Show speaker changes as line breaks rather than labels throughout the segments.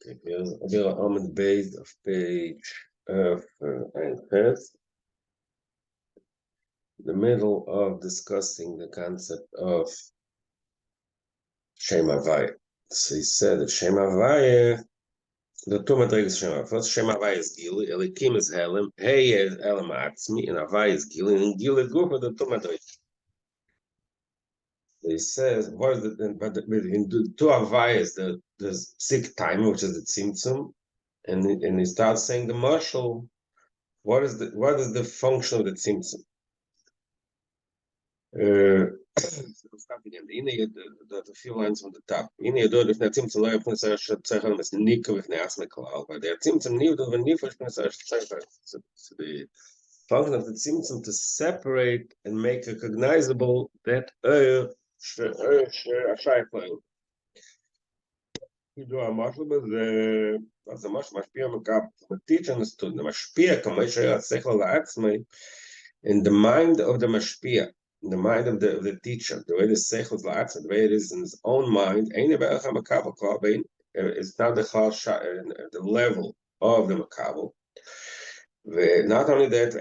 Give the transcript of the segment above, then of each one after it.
Okay, here's a element based of page of first. The middle of discussing the concept of Shem Havaya. So he said that Shem Havaya, the two madrigas Shem Havaya. First, Shem Havaya is Gili, Elikim is Helem, Hey is Elam Atzmi, and Havaya is Gili, and Gili is Guf, the two madrigas. He says, what is the, but in the two Havayas, there's Sik time, which is the Tzimtzum, and he starts saying the marshal. What is the function of the Tzimtzum? Start again. The few lines from the top. If the Tzimtzum lo yapne sa tzeichen is nika with neasme klal, but the Tzimtzum niv when niv yapne sa tzeichen. So the function of the Tzimtzum to separate and make recognizable that shayfling. You do a marshal, but as a marshal mashpia makap. The teacher understood the mashpia kamay sechel la'atzmei in the mind of the mashpia. The mind of the teacher, the way the seichel la'atzmei, the way it is in his own mind, it's not the level of the makabel. Not only that,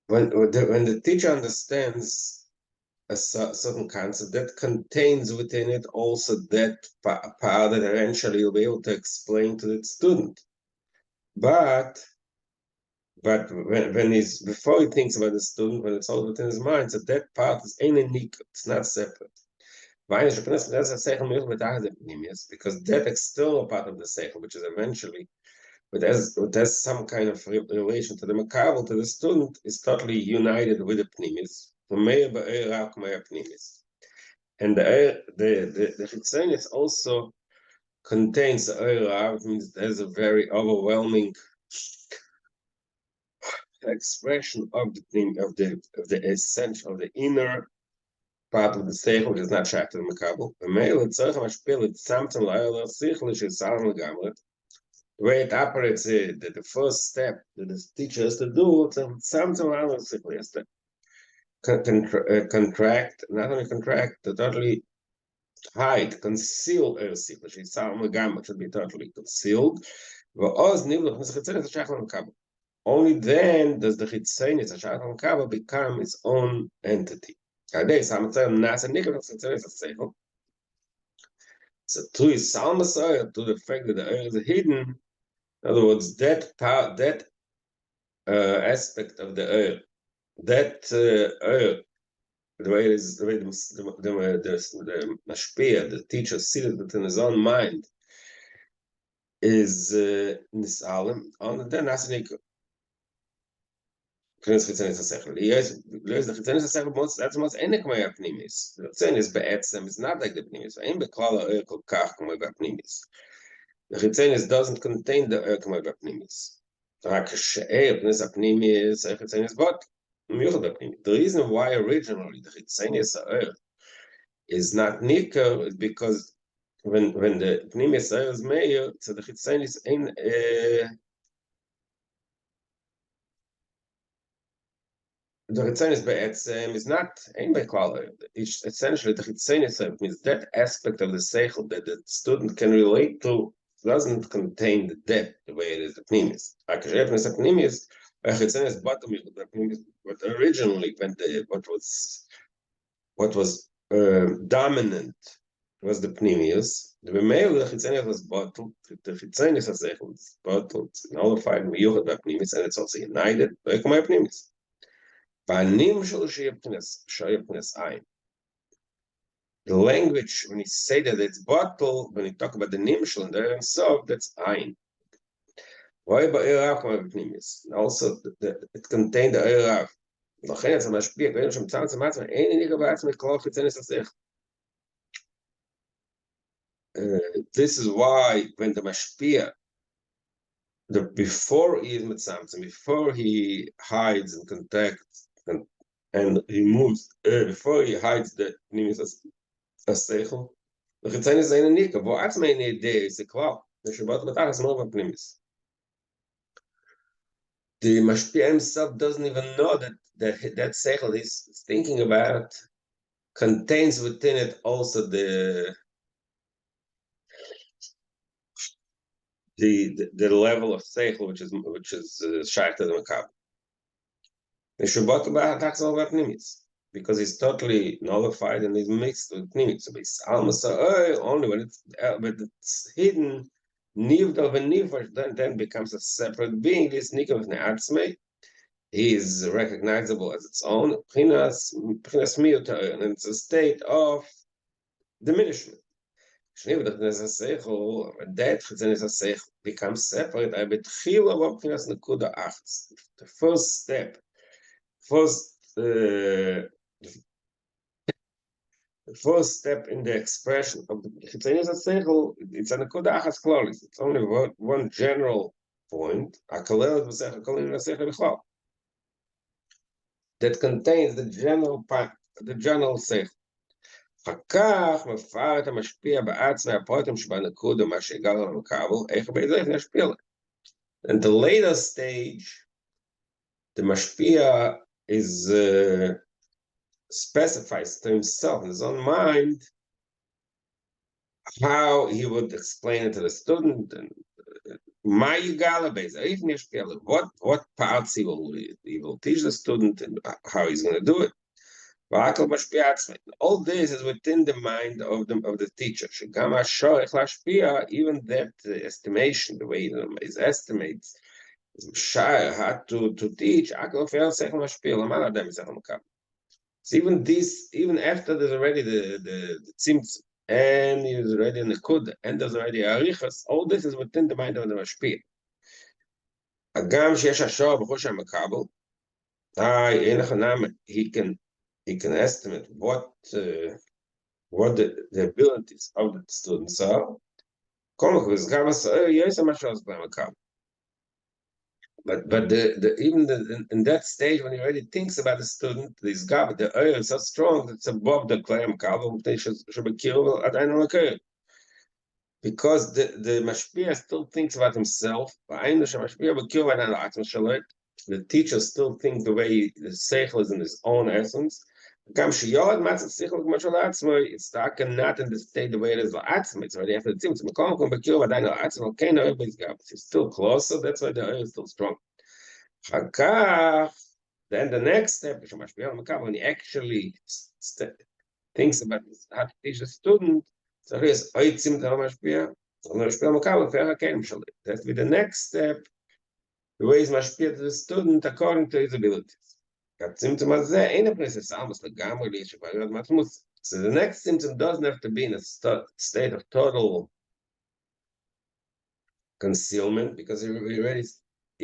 when the teacher understands a certain concept that contains within it also that part that eventually you'll be able to explain to the student. But when he's before he thinks about the student, when it's all within his mind, so that part is unique, it's not separate. Because that external part of the seichel, which is eventually, but has some kind of relation to the makabel, to the student, is totally united with the pnimis. And the Chitzonis also contains the Eira, which means there's a very overwhelming expression of the essential, of the inner part of the seichel, which is not shaykh to the makabel. The way it operates, the first step that the teacher has to do, is to contract, not only contract, to totally hide, conceal should be totally concealed. Only then does the chitzonis become its own entity. So to his salmasaya, to the fact that the earth is hidden, in other words, that part, that aspect of the earth, that earth, the way it is, the way the mashpia, the teacher, sees it within his own mind, is nisalim on the nasanik. That's most enik my apnimis. The chitzonis be'etzem is not like the pnimis. Ein beklal ha'er kol kach k'may b'apnimis. The chitzonis doesn't contain the ha'er k'may b'apnimis. Rak she'er pnis apnimis, the chitzonis bot. The reason why originally the chitzonis ha'er is not nikar is because when the pnimis ha'er is meir, so the chitzonis ain't the chitzonis be'etzem is not ein beklal. Essentially, the chitzonis means that aspect of the seichel that the student can relate to doesn't contain the depth the way it is the pnimis. But originally, when what was dominant was the pnimius. The male the chitzonis was bottled. The chitzonis was bottled, nullified, miyuchat b'pnimis, and it's also united. Pnimis. The language, when you say that it's bottle, when you talk about the nimshal and the so that's ein. Why also it contained the eirav. This is why when the mashpia, before he is mitzamtzim, before he hides and contacts and he moves, before he hides the pnimis aseichel, the chitzonis ain't a nika. Vo atzmei neidei is a klal. The shabbat matachas no pnimis. The mashpia himself doesn't even know that seichel is thinking about contains within it also the level of seichel which is shaykh to the makab. The shubot talks all about nimitz because it's totally nullified and is mixed with nimitz. So it's almost only when it's hidden, nivd of a nivd, then becomes a separate being. This nikim of ne'atzmei, he is recognizable as its own prinas miutar, and it's a state of diminishment. That becomes separate. The first step, the first step in the expression of the it's an it's only one general point that contains the general part, the general seichel. אחר כך מפאר את המשפיע בעצמי הפרוטים שבנקודה מה שהגענו למקבל, איך בזה נשפיע. In the later stage, the mashpia is specifies to himself in his own mind how he would explain it to the student and what parts he will teach the student and how he's going to do it. All this is within the mind of the teacher. Even that estimation, the way his estimates, had to teach. So even this, even after there's already the tzimtzum, and there's already the kud, and there's already arichas, all this is within the mind of the mashpia. Agam sheyesh hashor b'chol she'makabel, he can estimate what the abilities of the students are. But even in that stage, when he already thinks about the student, the oil is so strong that it's above the Klayam Kabul, they should be killed at any location. Because the mashpia still thinks about himself. The teacher still thinks the way the seichel is in his own essence. It's not in the state the way it is. It's already after the tzimtzum. It's still closer. That's why the oil is still strong. Then the next step, when he actually thinks about how to teach the student, that's be the next step. The way is mashpia to the student according to his abilities. So the next symptom doesn't have to be in a state of total concealment because he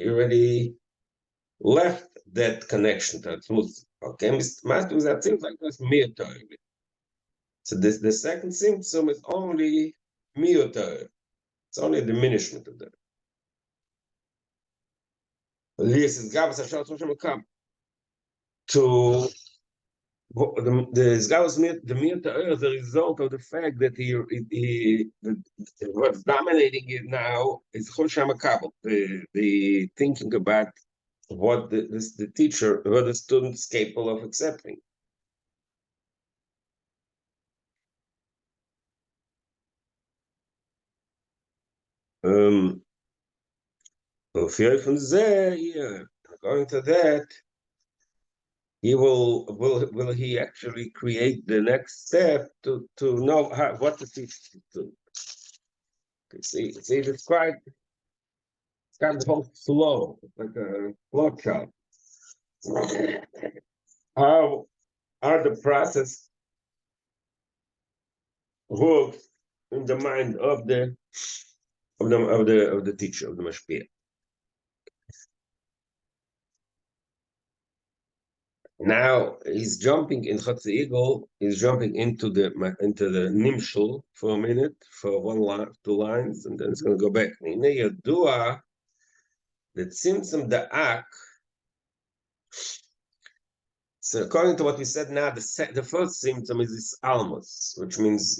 already left that connection to Tzmuz. Okay, that seems like that's miutar. So the second symptom is only miutar. It's only a diminishment of that. This is Gavas Hashem to the miutar is the result of the fact that he what's dominating it now is Chosha Makabel, the thinking about what the teacher, what the student is capable of accepting. According to that, he will he actually create the next step to know what to teach the student. See, described. It's kind of whole flow, like a flow chart. How the process works in the mind of the teacher, of the mashpia. Now he's jumping in Chatzi Eagle. He's jumping into the Nimshul for a minute, for one line, 2 lines, and then it's going to go back. The tzimtzum da'ak. So according to what we said now, the first symptom is this almos, which means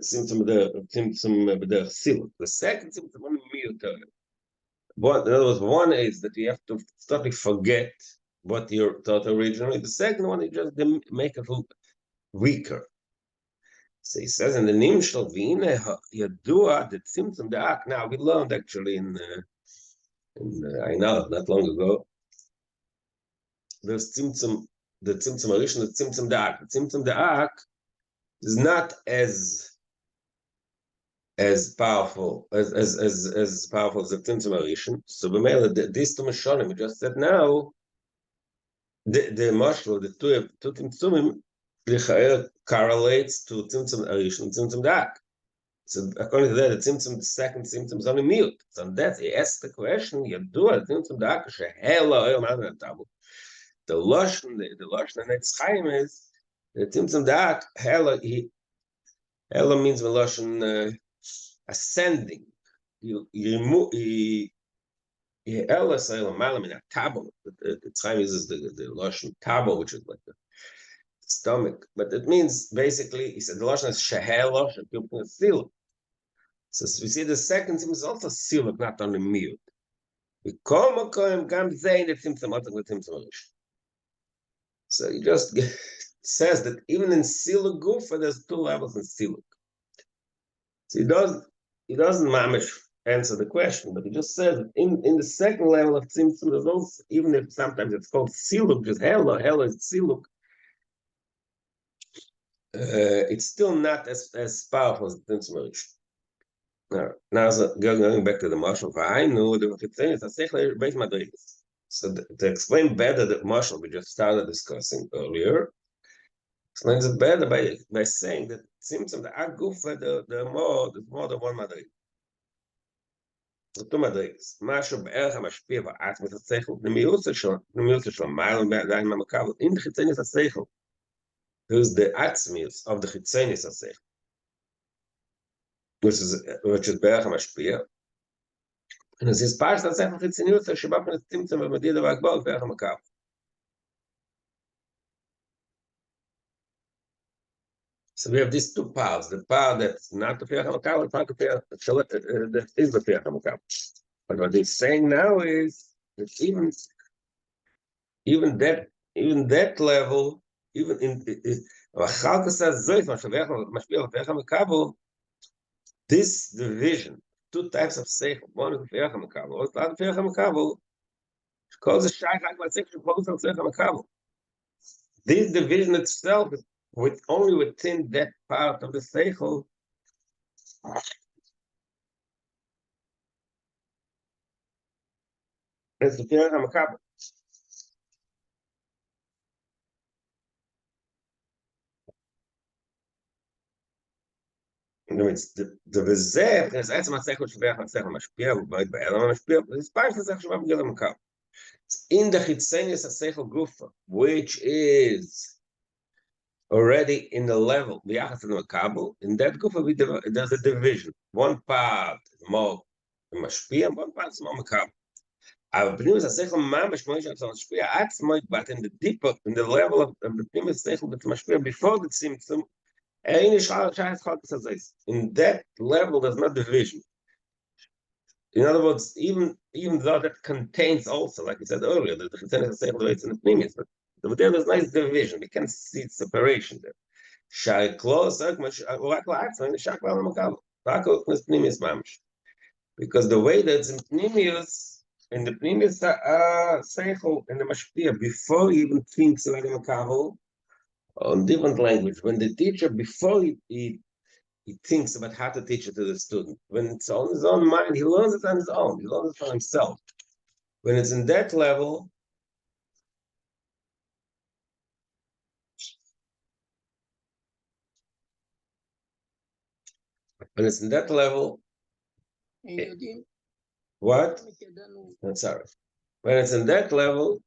symptom the chsilut. The second symptom is miutar. In other words, one is that you have to totally forget what you thought originally. The second one is just make it weaker. So he says in the Nimshal, V'ine Yadua, the Tzimtzum Da'ak. Now we learned actually I know, not long ago, there's Tzimtzum, the Tzimtzum Arishon, the Tzimtzum Da'ak. The Tzimtzum Da'ak is not as powerful as powerful as the Tzimtzum Arishon. So these two Mashonim we just said now, the Mashal, the two Tzimtzumim, correlates to Tzimtzum Arishon and Tzimtzum Da'ak. So according to that, the second Tzimtzum is on a mute. So on that, he asks the question, Yadua, Tzimtzum Da'ak, Shehela Oil Ma'an Tabu. The Lashon and its Chaim is, the Tzimtzum Da'ak, Hela means Lashon ascending. The Chaim uses the Lashon Tabo, which is like the stomach, but it means basically, he said the Lashon is Shehela, Siluk. So we see the second Tzimtzum is also Siluk, not only mute. So he just says that even in Siluk Gufa, there's two levels in Siluk. So he doesn't mamish answer the question, but he just says that in the second level of Tzimtzum, there's also, even if sometimes it's called Siluk, just Hela is Siluk, it's still not as powerful as the Tzimtzum. Now, going back to the Mashal, I know the Chitzenius HaSeichel Beis Madrigas. So to explain better the Mashal we just started discussing earlier, explains it better by saying that Tzimtzum the Agufa there's more than one Madrigas. The two Madrigas. Mashal Be'erach HaMashpia V'Atzmit HaSeichel Nemiusa Shel Ma'al Be'adayin Ma'makavot in the Chitzenius HaSeichel. Who's the Atzmius of the Chitzenius HaSeichel, which is Be'erach HaMashpia. And es ist Parsh tatsächlich Chitzenius, Shabbat von Tzimtzum V'Madid V'Akbal Be'erach HaMakav. So we have these two parts. The part that's not the Be'erach HaMakav, and the part that is the Be'erach HaMakav. But what he's saying now is that even that level, even in Chalka says this division, two types of seichel, one is the Be'erach HaMakav, one is not the Be'erach HaMakav, because the shaykh like section focus on Be'erach HaMakav. This division itself is only within that part of the seichel. It's the Be'erach HaMakav. The Vizeh is עצם השכל שבח השכל משפיע ובית בעלם המשפיע, זה ספייס השכל שבח בגיל המקר. In the Chitzenius HaSeichel Gufa, which is already in the level, biachas to the Makabel, in that Gufa there's a division. One part is more משפיע, and one part is more מקבל. אבל פנימיוס השכל ממש כמו שאתה משפיע עצמו, but in the deeper, in the level of the פנימיוס השכל משפיע before the symptom, in that level, there's no division. In other words, even though that contains also, like we said earlier, the Chitzenius HaSeichel relates in the Pnimis, but there's nice division. We can see separation there. Because the way that's in the Pnimis Seichel, in the Mashpia, before he even thinks about the Makabel, on different language, when the teacher, before he thinks about how to teach it to the student, when it's on his own mind, he learns it on his own, he learns it for himself. When it's in that level, what? I'm sorry. When it's in that level,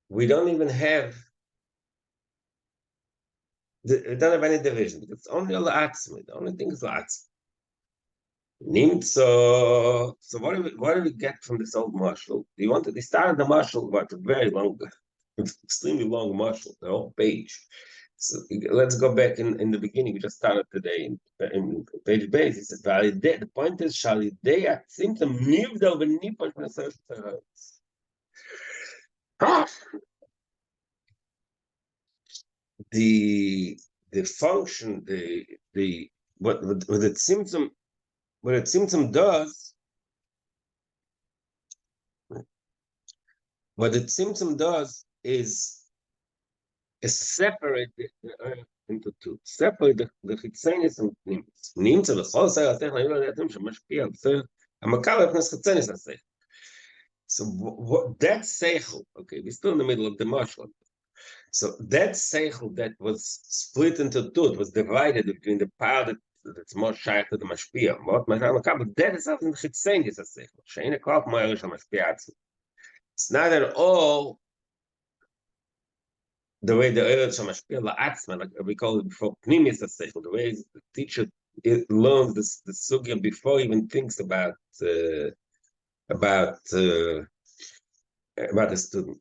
we don't even have we don't have any division. It's only La'atzmi. The only thing is La'atzmi. So what do we get from this old marshal? He started the marshal, but a very long, extremely long marshal, the whole page. So let's go back in the beginning. We just started today in page base. He said, the point is, Shalidei symptom nivdal v'nipash v'nesach. The function, what the tzimtzum does, is separate the earth into two. Separate the חיצייניס and פנימיס. נמצא בכל סער השכל, היו לדעתם שמשפיע על בסדר המקבל לפני חיצייניס השכל. So that seichel, okay, we're still in the middle of the marshal. So that seichel that was split into two, it was divided between the part that's more shaykh to the mashpia. But that is something the חיצייניס השכל. שאין הכל כמו הערך של המשפיע עצמו. It's not at all the way the Eretz Shamashpia La'atzma, like we call it before, Pnimis HaSeichel, the way the teacher learns the sugya before he even thinks about the student.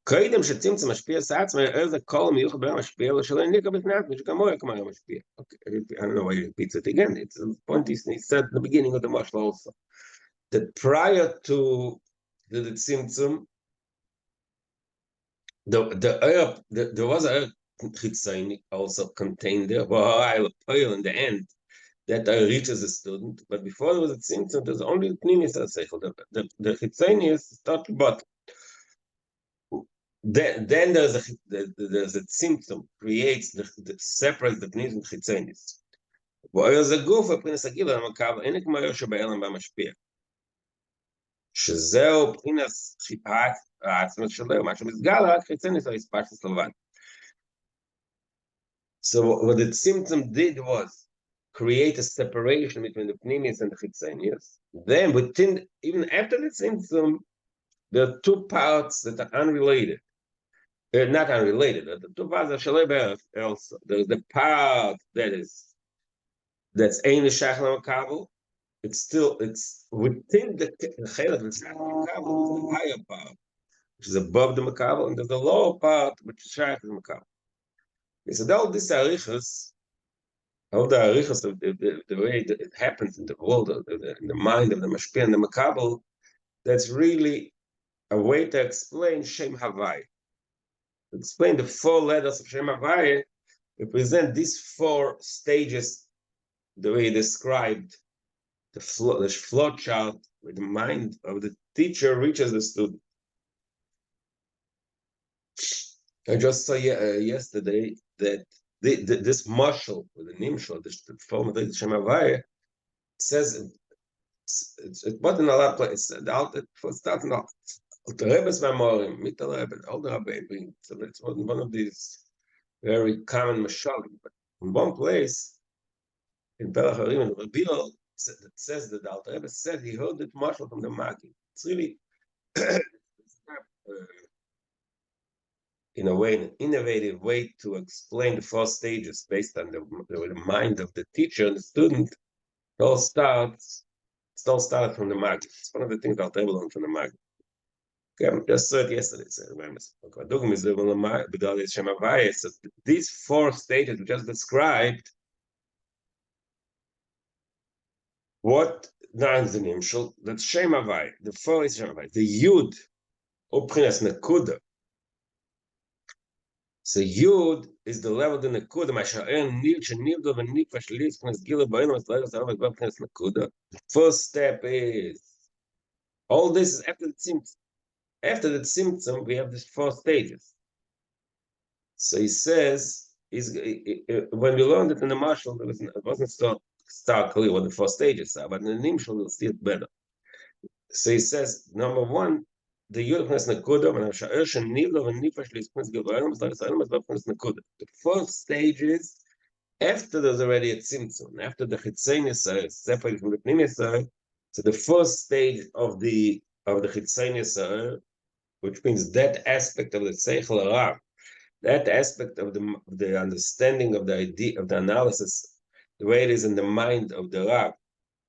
קודם שצמצם משפיע עצמה, איזה כל מיוחד בין המשפיע שלא יניקה בפנאת, ושכמוה כמו היה משפיע. Okay, I don't know why he repeats it again. It's the point he said at the beginning of the Mashal also. That prior to the tzimtzum, there was a chitzayni also contained there, in the end, that reaches a student. But before there was a tzimtzum, there's only pnimis haseichel. The chitzayni is start to bottom. Then there's a tzimtzum creates the separates the pnimis and chitzaynis. There's a guf of pnimis agila amakav enik mayor shebe'elam b'mashpia. שזהו פרינס העצמות שלו, מה שמסגר רק חיצייניס או הספשטוס לבן. So what the tzimtzum did was create a separation between the pnimis and the chitzenius. Then within, even after the tzimtzum, there are two parts that are unrelated. They're not unrelated. The two parts are shalei be'eref also. There's the part that's ein l'shachla makabel. It's within the chelik that's not makabel, the higher part, which is above the makabel, and there's the lower part, which is shaykh to the makabel. He said all these arichas, all the arichas of the way that it happens in the world, in the mind of the mashpia and the makabel, that's really a way to explain Shem Havai. To explain the four letters of Shem Havai, represent these four stages, the way he described the flow chart with the mind of the teacher reaches the student. I just saw yesterday that this marshal with the nimshal, the form of the Shem Havai, says it wasn't a lot of places. It starting off. The Rebbe's memorim, mit the Rebbe, all the Rebbe, so it's one of these very common mashalim. But in one place, in Pelach Harim, in R'Dovid, it says that the Rebbe said he heard it marshal from the Magi. It's really, in a way, an innovative way to explain the four stages based on the mind of the teacher and the student. It all started from the Magi. It's one of the things that Rebbe learned from the Magi. Okay, I just saw it yesterday. So these four stages we just described, what now is the nimshal? That's Shem Havai. The four is Shem Havai. The Yud, Opchinas Nekuda. So Yud is the level of the Nekuda. The first step is, all this is after the Tzimtzum. After the Tzimtzum, we have these four stages. So he says, when we learned it in the Marshal, it wasn't start clear what the four stages are, but in the Nimshal, we'll see it better. So he says, number one, the Yudchnes Nekuda, the first stage is after there's already a Tzimtzum, after the Chitzenius is separated from the Pnimius. So the first stage of the Chitzenius, which means that aspect of the Seichel Arav, that aspect of the understanding of the idea, of the analysis, the way it is in the mind of the Rav,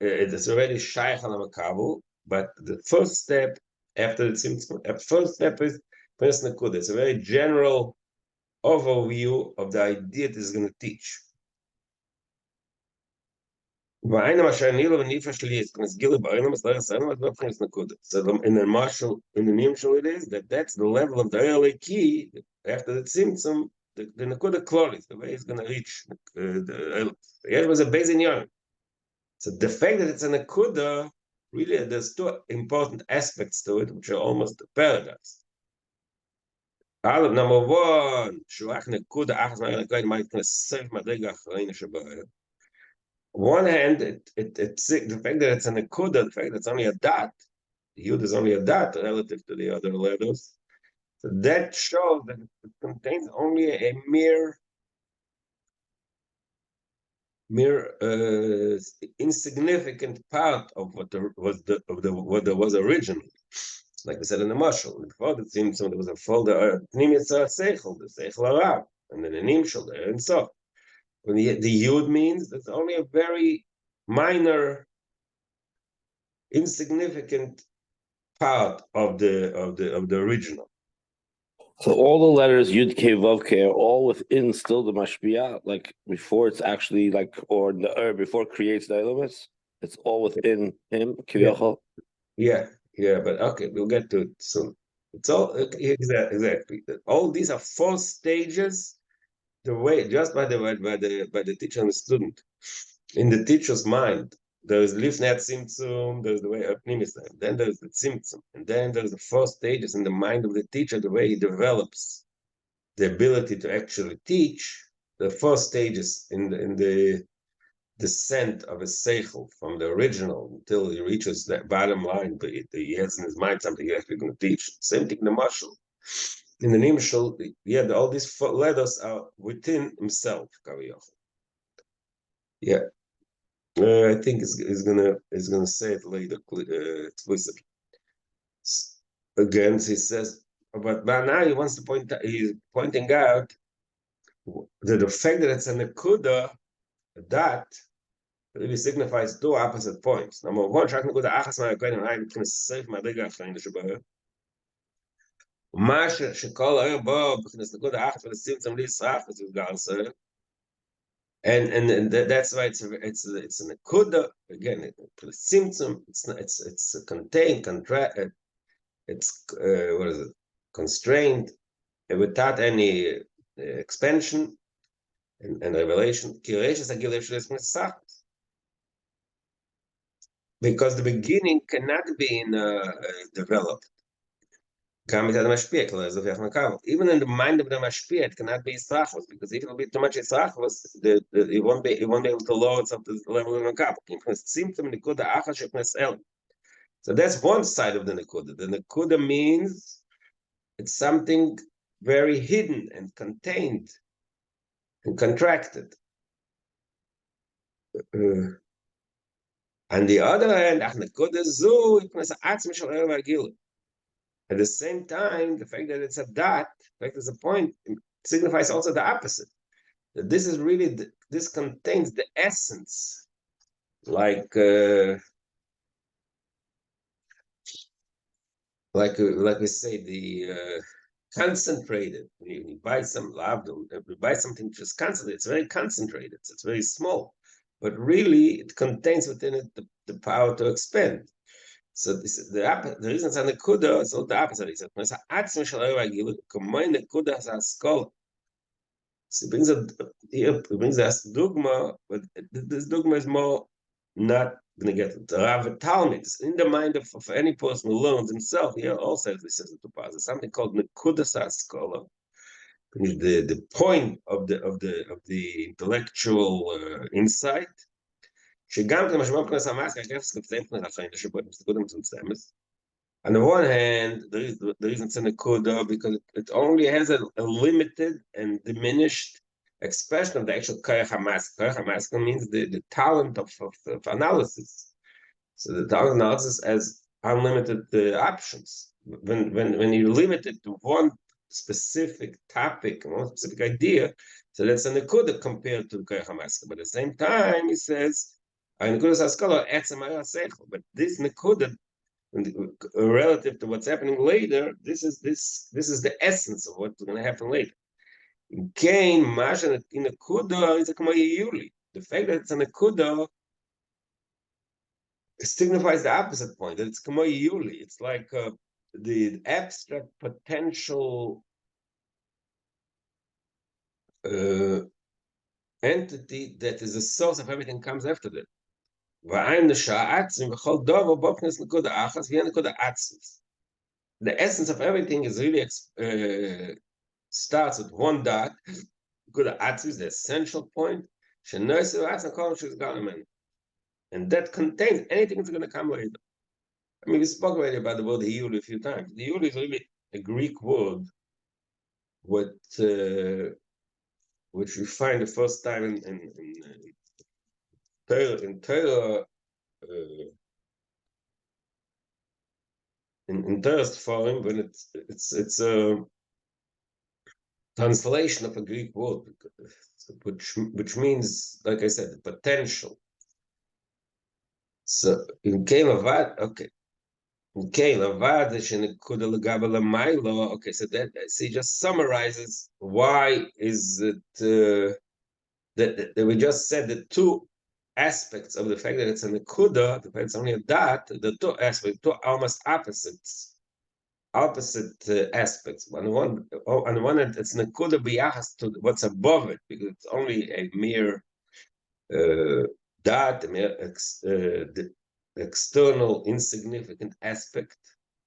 it is already Shaykh al Makabel, but the first step after the Tzimtzum, first step is Pnes Nakuda. It's a very general overview of the idea that is going to teach. So in the Marshal, in the Nimshal, it is that's the level of the early key after the tzimtzum, the nekuda klolis, the way it's going to reach the Yesh was a base in Yom. So the fact that it's a nekuda, really, there's two important aspects to it, which are almost a paradox. Number one, shuach nekuda achas ma'alekoid might kind of serve madriga achreina shabayah. One hand, the fact that it's a nekuda, the fact that it's only a dot, the yud is only a dot relative to the other letters. So that shows that it contains only a mere insignificant part of what there was originally. Like we said in the Mashal, before the Tzimtzum, there was a folder, Pnimitza Seichel, the Seichel Arab, and then an Nimshal there, and so. When the Yud means that's only a very minor, insignificant part of the original.
So all the letters Yud K Vav K are all within still the mashpia, like before it's actually like or before it creates the elements. It's all within him.
Yeah, but okay, we'll get to it soon. It's all exactly. All these are 4 stages. The way just by the teacher and the student, in the teacher's mind, there is lifnei tzimtzum, there's the way Pnimis, then there's the tzimtzum, and then there's the 4 stages in the mind of the teacher, the way he develops the ability to actually teach. The 4 stages in the descent of a seichel from the original until he reaches that bottom line, but he has in his mind something he's actually going to teach. Same thing in the mashal. In the nimshal, all these 4 letters are within himself. Yeah. I think he's gonna say it later explicitly. Again, he says, but now he wants to he's pointing out that the fact that it's a nekuda, a dot, really signifies 2 opposite points. Number one, shak nekuda achas ma'akoyin, and I'm going to save my lega achrein l'shabaya. Ma shekol ha'er bo, b'chines nekuda achas v'lesimtzam li'israch, as we've gone said. And that's why it's a nekuda again. It's contained, it's what is it? Constrained, without any expansion and revelation. Because the beginning cannot be developed. Even in the mind of the mashpia, it cannot be Yisrachos, because if it will be too much Yisrachos, it won't be able to lower itself to the level of the Makab. So that's one side of the Nekuda. The Nekuda means it's something very hidden and contained and contracted. On the other hand, at the same time, the fact that it's a dot, the fact it's a point, signifies also the opposite. That this is really, this contains the essence, like we say, the concentrated. When you buy some lavdom, you buy something just concentrated, it's very concentrated, it's very small, but really it contains within it the power to expand. So this is the reason it's a nekuda, it's all the opposite. He said, so he brings us dogma, but this dogma is more not going to get it. Rav Talmud, in the mind of any person who learns himself, he also has this as a There's something called nekudas haskola, the point of the intellectual insight. שגם כמשמעות מבחינת המעשה, הכרס קפצאים מבחינת החיים, לשבועות מסתכלות המצומצמת. On the one hand, there isn't a nekuda because it only has a limited and diminished expression of the actual koyach hamas. Koyach hamas means the talent of analysis. So the talent of analysis has unlimited options. When you limit it to one specific topic, one specific idea, so that's a nekuda compared to the koyach hamas. But at the same time, he says, but this nekuda, relative to what's happening later, this is the essence of what's going to happen later. In Cain, Masha in a kuda is a kamayuli. The fact that it's an akuda signifies the opposite point, that it's kamayuli. It's like the abstract potential entity that is the source of everything comes after that. The essence of everything is really starts with one dot. The essential point, and that contains anything that's going to come later. I mean, we spoke already about the word hiul a few times. The hiul is really a Greek word, which we find the first time in Torah, in Torah's form, when it's a translation of a Greek word, which means, like I said, the potential. So in Kelevad, okay. Okay, okay, so that he just summarizes why is it that we just said the two aspects of the fact that it's a nekuda, depends only on that, the two aspects, two almost opposite aspects. On the one hand, it's nekuda biyachas to what's above it, because it's only a mere that, a mere external insignificant aspect,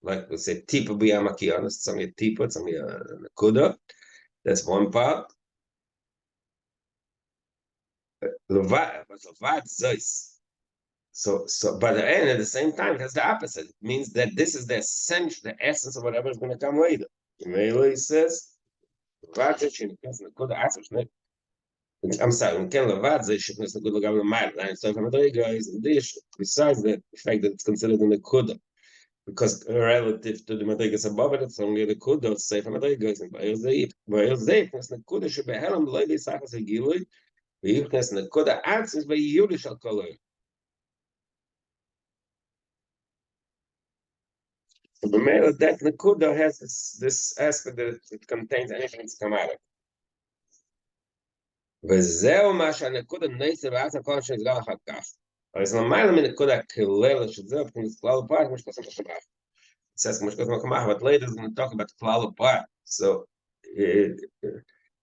like we say tipa biyamakiyanas, it's only a tipa, it's only a nekuda. That's one part. Levad zeis. So, but and at the same time, it has the opposite. It means that this is the essence, the essence of whatever is going to come later. He says, I'm sorry, we can levad zeis shipness the good legabe mile. And so, from the guys, besides the fact that it's considered in the kuda, because relative to the madrigas above it, it's only the kuda. It's safe from the guys, and by the kuda should be held on the lady sachas agilui. V'yichnes nekuda atzis v'yiyuli shal kolor. So the mail that nekuda has this aspect that it contains anything that's come out of. V'zeu ma shanekuda neisa v'atza kol shezgal achar kach. But it's normal in nekuda kelela shezeu because it's klal part which doesn't come out. It says which doesn't come out, but later it's going to talk about klal part. So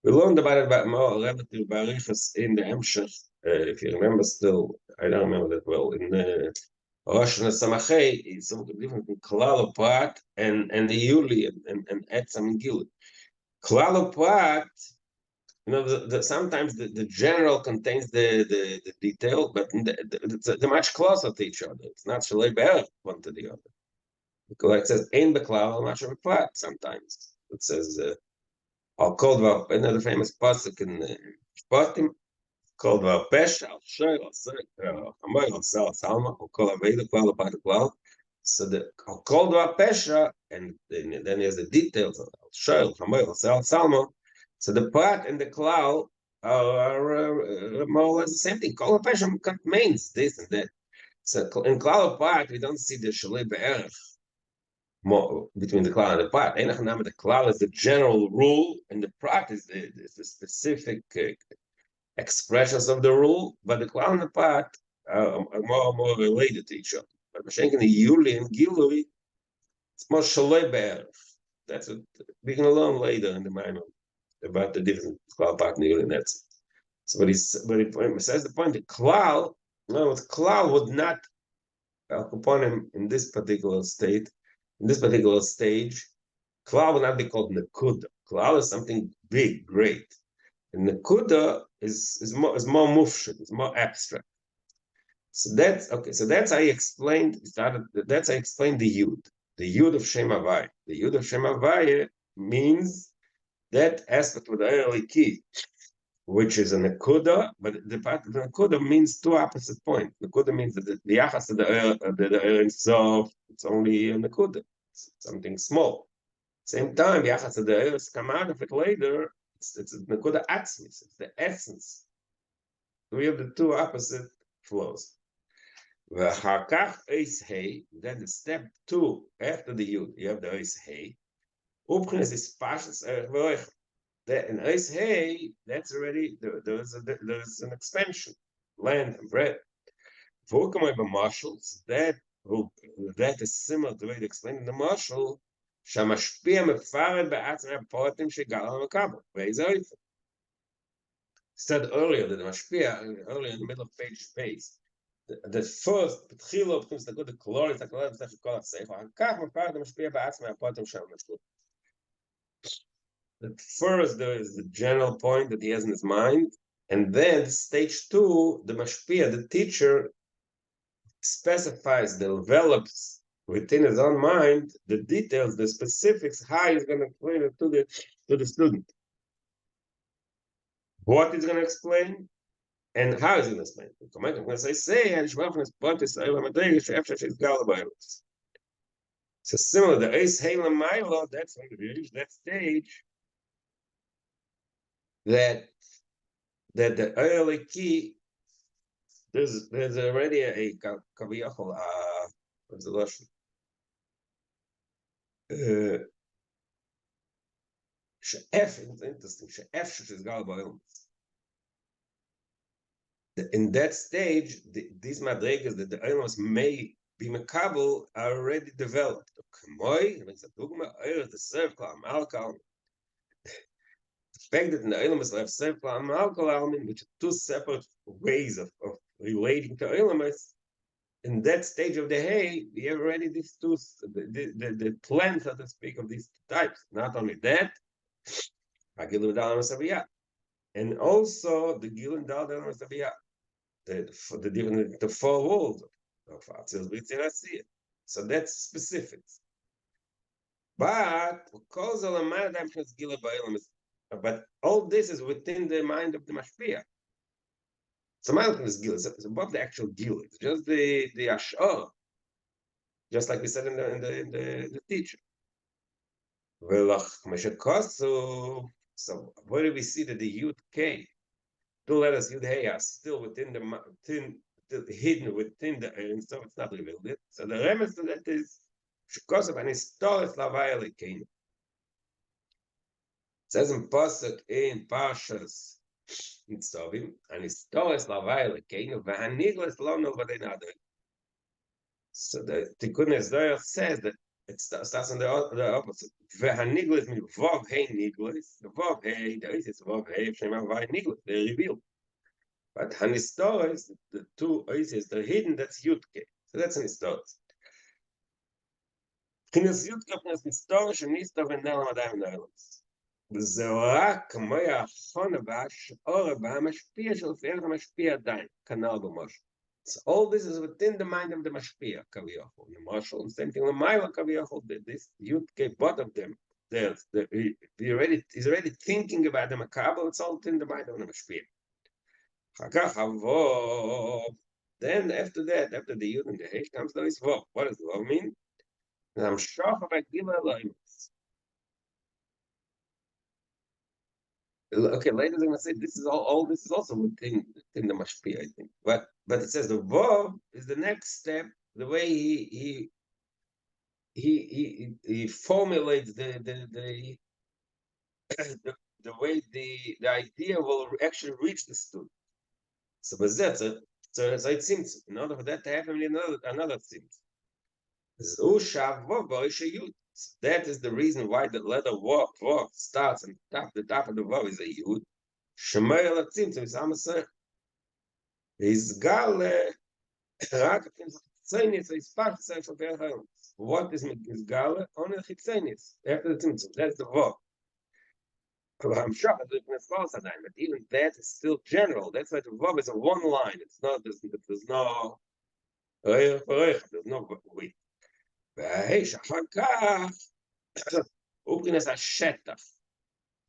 we learned about it about more relative barichas in the Hemshech. If you remember still, I don't remember that well, in the Rosh Hashanah is something different from Klal Prat and the Yuli and Etzam and Gilui. Klal Prat, sometimes the general contains the detail, but they're much closer to each other. It's not Shalei Be'er one to the other. Because it says, Ein Beklal, much of a Prat sometimes. It says, I'll call another famous pasuk in Shpatim, called Pesh, Al Shir, Al Sir, Hamoy, Al Sal, Salma, I'll call Aveda, Klal, Apat, Klal. So I'll call Pesha, and then there's the details of Al Shir, Hamoy, Al Sal, Salma. So the Prat and the Klal are more or less the same thing. Kol Pesha means this and that. So in Klal Prat, we don't see the Shalei Be'erech more between the klal and the prat. The klal is the general rule, and the prat is the specific expressions of the rule. But the klal and the prat are more related to each other. But Mashenkin, the Yuli and Gilui, it's more shalei be'eref. That's what we can learn later in the minor about the different klal, prat, and Yuli. That's so. But he says the point: the klal, klal would not upon him in this particular state. In this particular stage, klal will not be called nekuda. Klal is something big, great. And nekuda is more mufshid, is more abstract. So that's okay. So that's how I explained. That's how I explained the yud. The yud of Shem Havai. The yud of Shem Havai means that aspect with the early key, which is a nekuda, but the part of the nekuda means two opposite points. Nekuda means that the yachas of the early itself, it's only a nekuda. Something small. Same time, yachas of the earth come out of it later. It's nekuda atzmis. It's the essence. We have the two opposite flows. V'harkach eis hey. Then the step 2 after the yud, you have the eis hey. Upchines is pashas erech v'oich. In eis hey, that's already there's an expansion, land and bread. V'ukamay b'marshals that is similar to the way they explain in the marshal. שהמשפיע מפרד בעצמי הפורטים שגר על המקבל. ואיזה איפה? said earlier that the mashpia, earlier in the middle of page space, the first, בתחילו, בכניסת הגות, the chloride, the chloride, the כל הספר, אחר כך מפרט המשפיע בעצמי הפוטם של המשפט. At first, there is the general point that he has in his mind, and then stage 2, the mashpia, the teacher, specifies, develops within his own mind the details, the specifics, how he's going to explain it to the student. What he's going to explain, and how he's going to explain it. As I say, so similar, the Eis Hela Milo, that's when we reach that stage that the early key, there's already a kaviyachol, what's the lesson? She'ef, it's interesting, she'ef she's galba. In that stage, these madrigas that the elements may be makabel are already developed. The fact that in the elements have circle and alcohol, which are two separate ways of relating to elements, in that stage of the hay, we have already these two, the plant, so to speak, of these types. Not only that, and also the Gilin Dal the different, the four walls of Atzilus B'Yitzirasiyah. So that's specifics. But all this is within the mind of the mashpia. So it's above the actual gil. It's just the ash'ar, just like we said in the teacher. So where do we see that the Yud K, 2 letters Yud Hey, are still within hidden within the and so it's not revealed yet. So the remez to that is Shekosov and Historis Lavaya Lekeinu. It says in Pasuk in Parshas Nitzavim, and Historis Lavaya Lekeinu, V'hanigles lo no v'deinadoi. So the Tikkun Ezra says that it starts on the opposite. V'hanigles means Vav Hey Nigles. The Vav Hey, there is Vav Hey, Shema Vay Nigles, they're revealed. But Hanistoris, the two oases, they're hidden, that's Yudke. So that's an Historis. Chinas Yudke, Chinas Historis, and Nistor, and Nelam Adayim Neilams. וזה רק כמו האחרון הבא, שאור הבא משפיע של פיירת המשפיע עדיין, כנ"ל במושל. So all this is within the mind of the משפיע, כביכול. The Marshal, and same thing, למעלה כביכול, this Yudke, both of them, he's already thinking about the makabel, it's all within the mind of the משפיע. אחר כך, הוו, then after that, after the Yud and the H, comes the Vov. What does Vov mean? I'm sure about Gila Elohim. Okay, later they're going to say this is all this is also within the mashpia, I think. But it says the Vov is the next step, the way he formulates the way the idea will actually reach the student. So it seems in order for that to happen, another thing. That is the reason why the letter Vav starts and the top of the Vav is a Yud. Shemay al Tzimtzum is Haמצer. His gal rak Chitzonius is part of the Chayim. What is his gal? Only Chitzonius after the Tzimtzum. That's the Vav. I'm sure it's false, but even that is still general. That's why the Vav is a one line. It's not. There's no. There's no weight. והאש אחר כך, ובכנס השטח.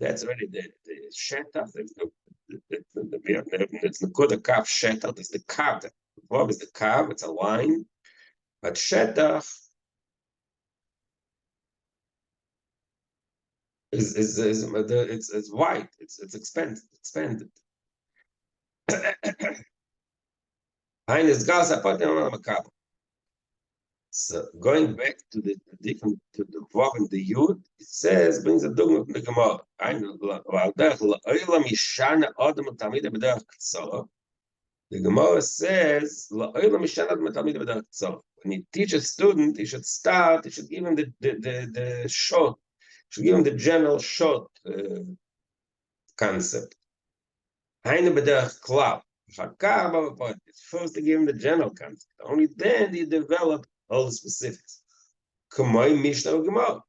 That's already the שטח, it's the good kav שטח, it's the kav, the Vav is the kav, it's a line, but שטח is wide, it's expanded. Ein is gas apotem on the kav. So going back to the Vav and the Yud, it says, brings a dogma from the Gemara. The Gemara says, when you teach a student, you should give him the short, should give him the general short concept. Eine bederach klal. It's first to give him the general concept. Only then do you develop all the specifics. Kamai Mishnah Gemara.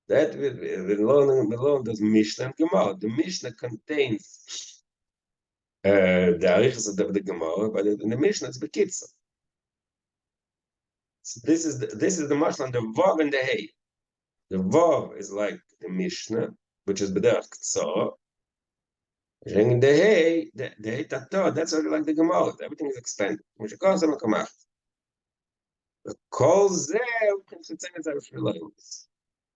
That we learn this Mishnah and Gemara. The Mishnah contains the arichas of the Gemara, but in the Mishnah it's bekitza. So this is the mashal on the vav and the hey. The vav is like the Mishnah, which is bederach ktsara. And the hey tatar, that's already like the Gemara. Everything is expanded. Which calls them a kamach. The kol zeh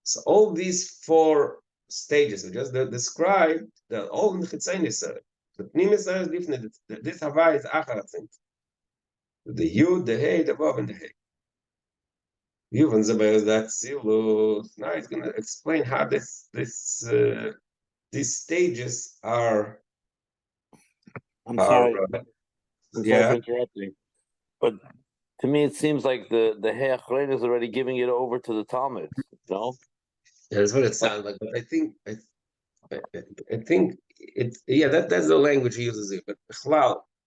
so all these four stages we just described, they're all in the Chitzanis. The Pnimis is different. This Hava is Acharatzint. The Yud, the Hey, the Vav, and the Hey. Yuvan Zaber is that Silus. Now he's going to explain how these stages are.
I'm sorry.
I'm
sorry for interrupting. But to me, it seems like the Hey Achrein is already giving it over to the Talmud. No?
Yeah, that's what it sounds like. But I think it's that's the language he uses it. But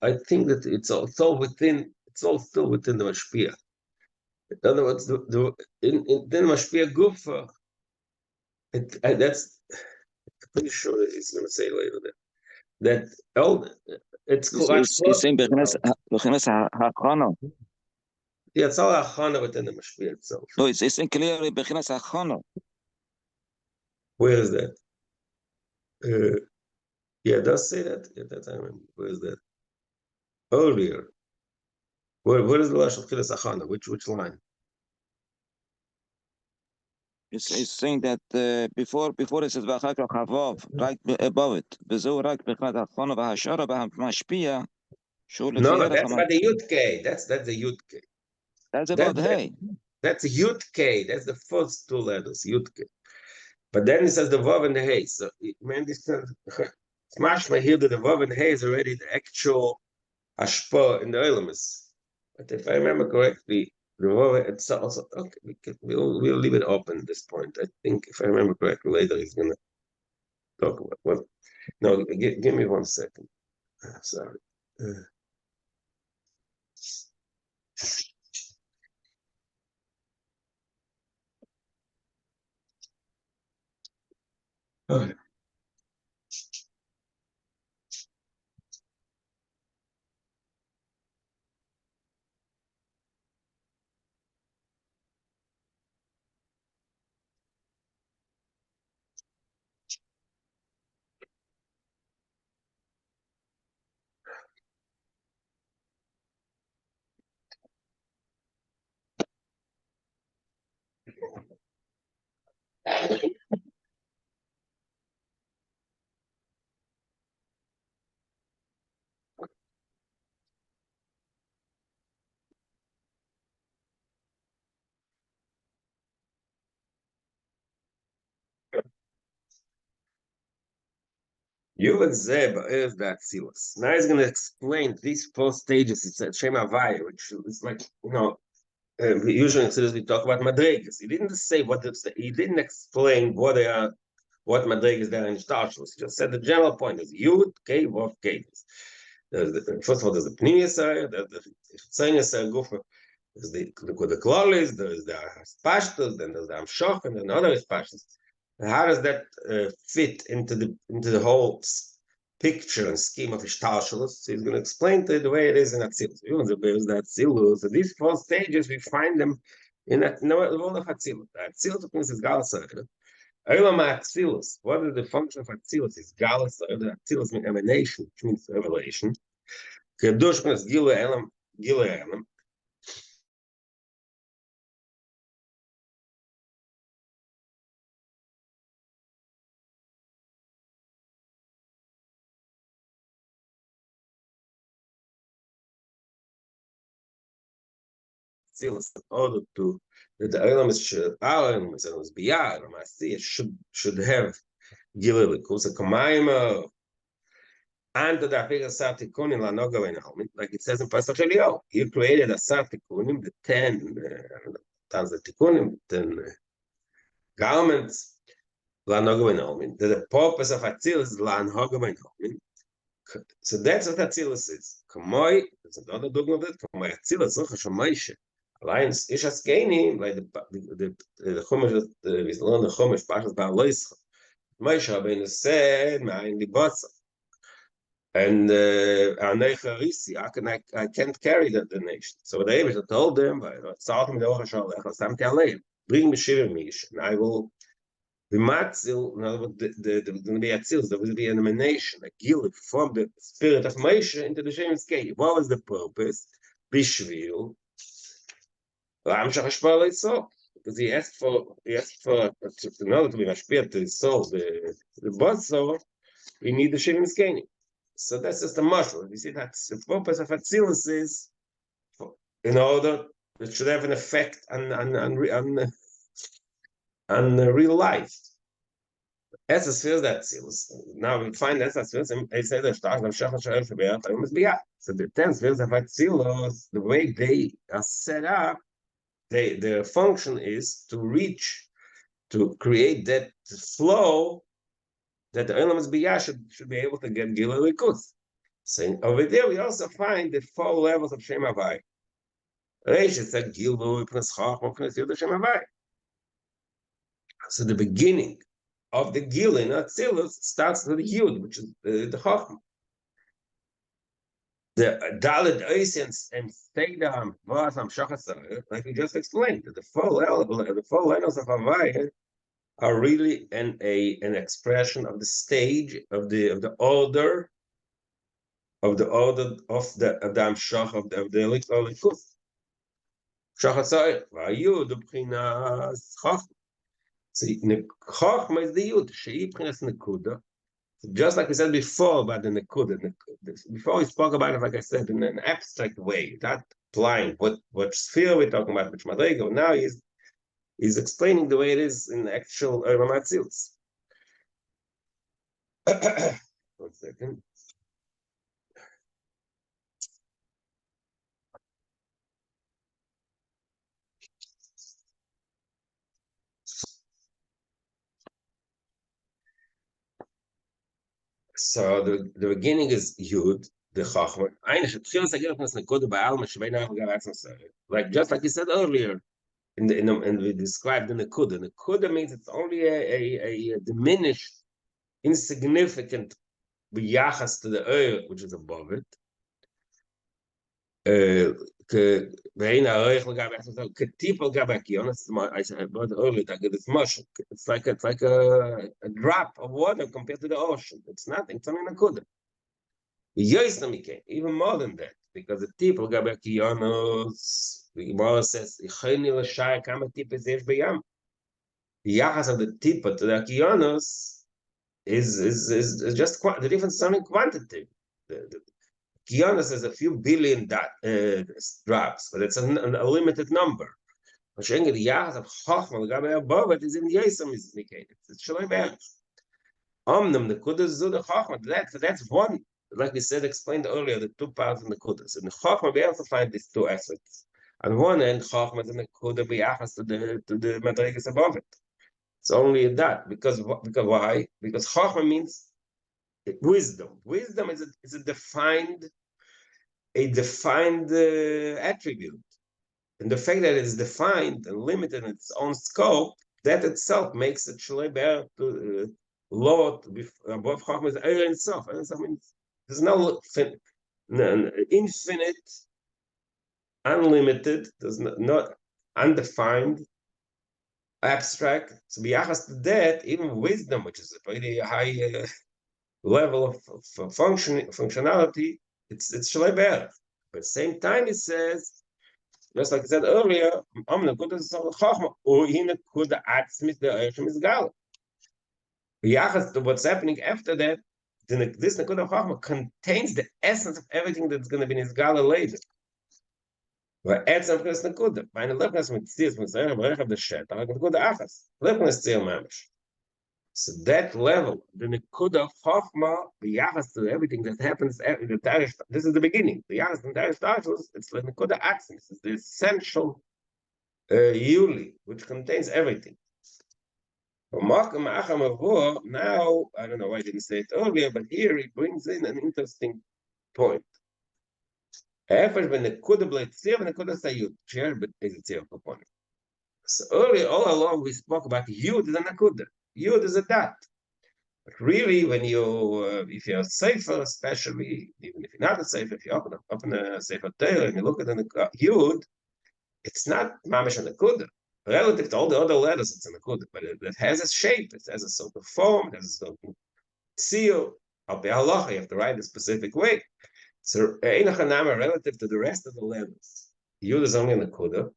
I think that it's all still within the mashpia. In other words, in the mashpia gufa. That's pretty sure that he's going to say later that it's
saying
yeah, it's all achana within the mashpia itself.
No, it's saying clearly bechinas achana.
Where is that? Yeah, it does say that. Yeah, that I remember. Where is that? Earlier. Where is the lashon chilas achana? Which line?
It's saying that before it says v'achakra chavav, right above it. V'zo rak bechinat achana v'hashara b'hamashpia.
No, that's about the Yud K. That's the Yud K.
That's about the Hey.
That's Yud K. That's the first two letters, Yud K. But then it says the Vav and the Hey. So, man, this mashma here that the Vav and the Hey is already the actual Ashpa in the Olamis. But if I remember correctly, the Vav, it's also, okay, we'll leave it open at this point. I think, if I remember correctly, later he's going to talk about what. No, give me 1 second. Sorry. Okay. Yuvan Zeb is that Silas. Now he's going to explain these 4 stages. It's a Shem Havaya, which is like, usually in we talk about Madregas. He didn't say he didn't explain what they are, what Madregas there in Shtarshlus. He just said the general point is Yud, K, Vav, K. First of all, there's the Pneumius, there's the Tzenius, Gufa, there's the Klolis, there's the Pashtus, then there's the Amshoch, and then other Pashtus. How does that fit into the whole picture and scheme of Ishtalshalos? So he's going to explain to you the way it is in Atzilus. Even there's the Atzilus. So these 4 stages, we find them in the world of Atzilus. Atzilus means is Galus. Elam Atzilus. What is the function of Atzilus? It's Galus. Atzilus means emanation, which means revelation. Kedush means Gila Elam. In order to that the elements our elements and biyah or masi should have gilelikus a kamaima and the afika sartikunim la nogaven like it says in Pasuk Eliyahu. You created a sartikunim, the 10 times the tikunim, 10 garments la nogaven. The purpose of Atzil is la nogaven. So that's what Atzilus is. Kamoi, it's another dogma of it. Kamoi Atzilus, Zucha Shamaisha. Alliance Ish Askeni, like the Chumash, we learn the Chumash, Pashas Ba'aloischa. Moshe Rabbeinu said, "Ma'ayin li basa." And I can't carry the nation. So the Rebbe told them, bring me Shivimish, and I will be matzil. In other words, there's going to be atzil. There will be an emanation, a gil from the spirit of Moshe into the Shemitz Kei. What was the purpose? Bishvil. Because he asked for in order to be mashpia to solve the basa, we need the Shemitz Kei. So that's just a muscle. You see that the purpose of Atzilus is in order it should have an effect on real life. As it feels that Atzilus. Now we find that Atzilus, they say the stars of Shachar Sha'el Shabbat, I must be out. So the 10 spheres of Atzilus, the way they are set up, their function is to create that flow that the Olam Biyah should be able to get Gilui Likus. So over there we also find the 4 levels of Shem Havai. Reish is said Gilui Pnes Chachma Pnes Yud Shem Havai. So the beginning of the Gil in Atzilus starts with the Yud, which is the Chachma. The Dalet Ois and Steidam Vasam Shachasar, like we just explained, the 4 levels of Havai are really an expression of the stage of the order of the Amshach of the Likus. Shachasai, Vayud, B'chinas Chachma. See, Chachma is the Yud, Shei B'chinas Nekuda. Just like we said before about the Nekuda. Before we spoke about it, like I said, in an abstract way, not applying what sphere we're talking about, which Madrego. Now he's explaining the way it is in actual Ramatzils. 1 second. So the beginning is Yud, the Chachma. Like just like you said earlier, and we described the Nekuda. Nekuda means it's only a diminished, insignificant biyachas to the earth, which is above it. I said earlier, it's like a drop of water compared to the ocean. It's nothing. It's only Nekuda. Even more than that, because the people Gabakianos, the Gemara says, the Yachas of the Tipa to the Akianos is just the difference is only quantitative. The Kianos is a few billion drops, but it's a limited number. The Yachas of Chachma above it is in Yesam is indicated. It's Shalai Be'er. Omnum the Kudas Zu the Chachma. That's one. Like we said, explained earlier, the 2 parts in the Kudas. And the Chachma, we also find these 2 aspects. On one end, Chachma is in the Kudah B'yachas to the Madrigas above it. It's only that. Because why? Because Chachma means wisdom. Wisdom is a defined attribute. And the fact that it's defined and limited in its own scope, that itself makes it Shalei Be'er to Lord above Chachma is Eir Ensof. I mean, there's no infinite, unlimited, there's not undefined, abstract. So b'yachas to that, even wisdom, which is a pretty high level of functionality, it's Shalei Be'er. But at the same time, it says, just like I said earlier, what's happening after that, this Nekuda Chachma contains the essence of everything that's going to be in his Gala later. But add some Chris Nekuda. By the Lepnas Mitzvahs, Mitzvah, Berech of the Shet, Nekuda Achas. Lepnas Tzil Mamish. So that level, the Nekuda Chachma, the Yachas to everything that happens in the Tarish, this is the beginning. The Yachas in the Tarish, it's the Nekuda Axis. It's the essential Yuli, which contains everything. Now, I don't know why I didn't say it earlier, but here he brings in an interesting point. So earlier, all along, we spoke about Yud and Nakuda. Yud is a dot. But really, when if you're safer, especially, even if you're not a safer, if you open a safer tail and you look at the Yud, it's not mamish and nakuda. Relative to all the other letters, it's a nakuda, but it has a shape, it has a sort of form, it has a sort of seal. Al pi halacha, you have to write a specific way. So einachanama relative to the rest of the letters. Yud is only a nakuda,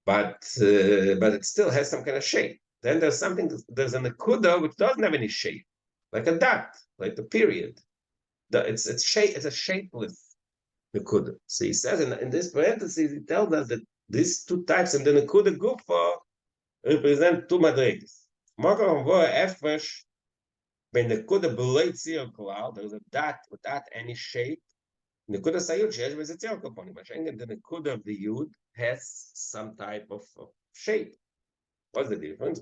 but it still has some kind of shape. Then there's a nakuda which doesn't have any shape, like a dot, like the period. It's a shapeless nakuda. So he says in this parenthesis, he tells us that these two types in the nakuda gufa represent two madrigas. Makom vo efresh ben nakuda below tzir klal. There's a dot without any shape. Nakuda sayud sheyesh b'ze tzir kaponim. The nakuda of the yud has some type of shape. What's the difference?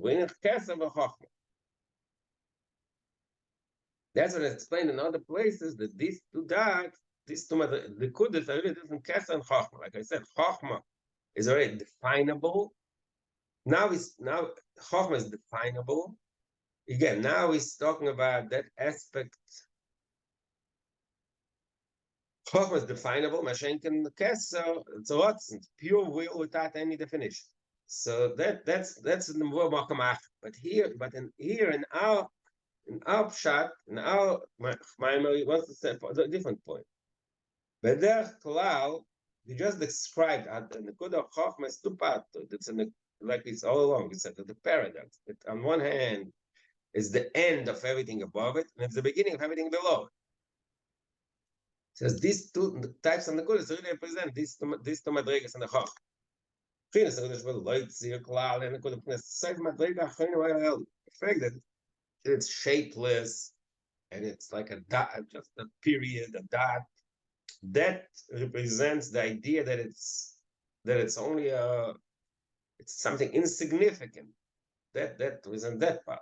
That's what I explained in other places that these two dots, these two nakudas are really different kesser and chachma. Like I said, chachma is already definable. Now chachma is definable. Again, now he's talking about that aspect. Chachma is definable. Mashenkin kesser, it's a lot, it's pure will without any definition. So that's the more makamach. But in our pshat, in our Maimer, he wants to say a different point. B'derech klal, he just described the Nakuda of Chochmah is two parts. It's like it's all along. It's the paradox. It, on one hand, is the end of everything above it, and it's the beginning of everything below it. Says these two types of Nakudas really represent these two madrigas and the Chochmah. The fact that it's shapeless and it's like a dot, just a period, a dot, that represents the idea that it's only it's something insignificant. That isn't that part.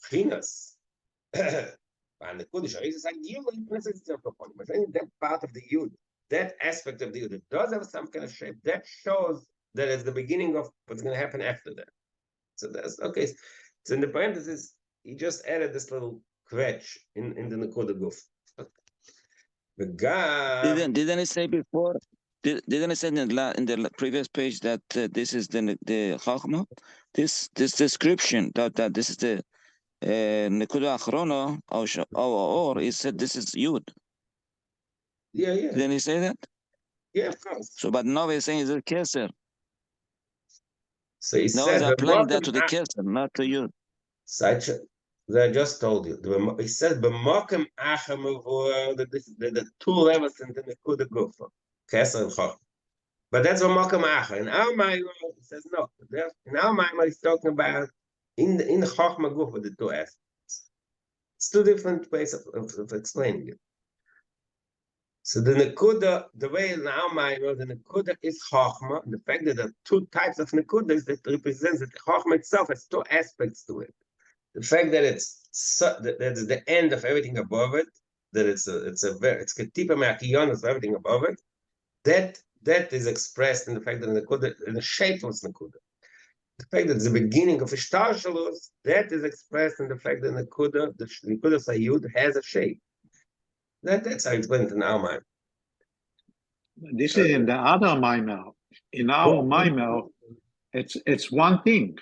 Chinas. And the Kudish is like that part of the Yud, that aspect of the Yud, it does have some kind of shape. That shows that it's the beginning of what's going to happen after that. So that's okay. So in the parentheses, he just added this little kvetch in the Nakuda Guf.
Didn't he say before? Didn't he say in the previous page that this is the Chachma? This description that this is the Nekuda Achrona or he said this is Yud.
Yeah.
Didn't he say that?
Yeah, of course.
So, but now he's saying it's a Keser.
So he
now
said
he's applying that to the Keser, not to Yud.
So I just told you. He said b'makom acher mevor that the two levels in the Nekuda Gufa, Keser and Chachma. But that's b'makom acher. In our Maimer, he says no. In our Maimer, he's talking about in the Chachma Gufa the two aspects. It's two different ways of explaining it. So the Nekuda, the way in our Maimer, the Nekuda is Chachma. The fact that there are two types of Nekudas that represents that Chachma itself has two aspects to it. The fact that it's the end of everything above it, that it's ketipa me'akiyonos of everything above it, that is expressed in the fact that in the shapeless nakuda. The fact that it's the beginning of ishtarshalus, that is expressed in the fact that the nakuda sayud has a shape. That's how it's went in our mind.
This is in the other Maimer. In our Maimer, it's one thing.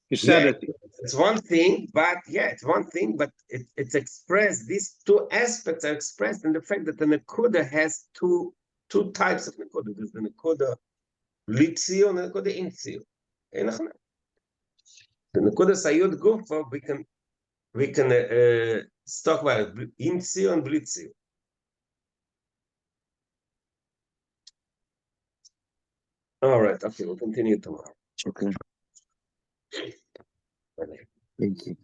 You said it.
It's one thing, but it's expressed. These two aspects are expressed in the fact that the Nakuda has two types of Nakuda. There's the Nakuda Litzio and the Nakuda Intzio. The Nakuda Sayud Gufa, we can talk about it, Intzio and Blitzio. All right, okay, we'll continue tomorrow.
Okay.
Bye.
Thank you.